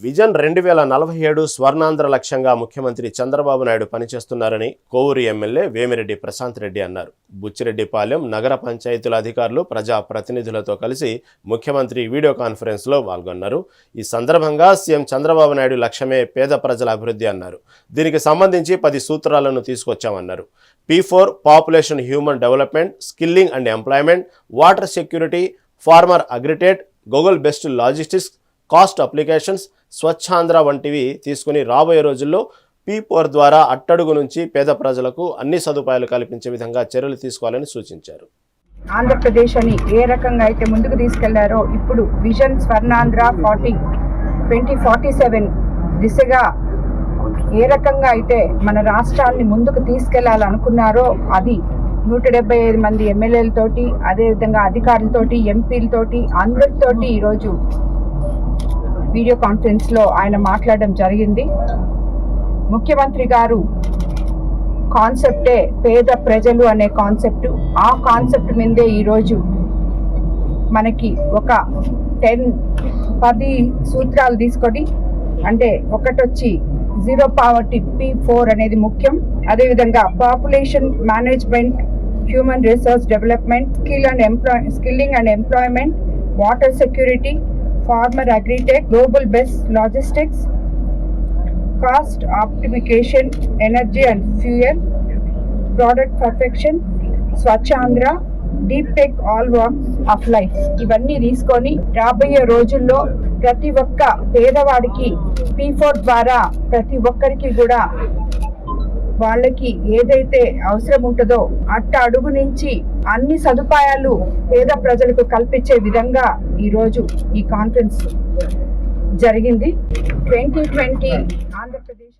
Vision 2047 Swarnandhra లక్ష్యంగా ముఖ్యమంత్రి చంద్రబాబు నాయుడు పనిచేస్తున్నారని కోవూరు ఎమ్మెల్యే వేమిరెడ్డి ప్రశాంత్ రెడ్డి అన్నారు. బుచ్చిరెడ్డిపాలెం నగర పంచాయతీల అధికారులు ప్రజా ప్రతినిధులతో కలిసి ముఖ్యమంత్రి వీడియో కాన్ఫరెన్స్లో పాల్గొన్నారు. ఈ సందర్భంగా సీఎం చంద్రబాబు నాయుడు లక్ష్యమే పేద ప్రజల అభివృద్ధి అన్నారు. దీనికి సంబంధించి 10 సూత్రాలను తీసుకొచ్చామన్నారు. P4 population human development, skilling and employment, water security, farmer agritech, global best logistics, cost applications, Swachh Andhra వంటివి తీసుకుని రాబోయే రోజుల్లో P4 ద్వారా అట్టడుగు నుంచి పేద ప్రజలకు అన్ని సదుపాయాలు కల్పించే విధంగా చర్యలు తీసుకోవాలని సూచించారు. ఆంధ్రప్రదేశ్ అని ఏ రకంగా అయితే ముందుకు తీసుకెళ్లారో ఇప్పుడు విజన్ స్వర్ణాంధ్ర 2047 దిశగా ఏ రకంగా అయితే మన రాష్ట్రాన్ని ముందుకు తీసుకెళ్లాలనుకున్నారో అది 175 మంది ఎమ్మెల్యేలతోటి, అదేవిధంగా అధికారులతోటి, ఎంపీలతోటి, అందరితోటి ఈరోజు వీడియో కాన్ఫరెన్స్లో ఆయన మాట్లాడడం జరిగింది. ముఖ్యమంత్రి గారు కాన్సెప్టే పేద ప్రజలు అనే కాన్సెప్ట్. ఆ కాన్సెప్ట్ మీదే ఈరోజు మనకి ఒక 10 సూత్రాలు తీసుకొని, అంటే ఒకటొచ్చి జీరో పావర్టీ P4 అనేది ముఖ్యం. అదేవిధంగా population management, human resource development, skilling and employment, water security, farmer agritech, global best logistics, cost optimisation, energy and fuel, product perfection, Swachh Andhra, deep tech, all walks of life. ఇవన్నీ తీసుకొని రాబోయే రోజుల్లో ప్రతి ఒక్క పేదవాడికి P4 ద్వారా ప్రతి ఒక్కరికి కూడా వాళ్ళకి ఏదైతే అవసరం ఉంటుందో అడుగు నుంచి అన్ని సదుపాయాలు పేద ప్రజలకు కల్పించే విధంగా ఈరోజు ఈ కాన్ఫరెన్స్ జరిగింది. 2020 ఆంధ్రప్రదేశ్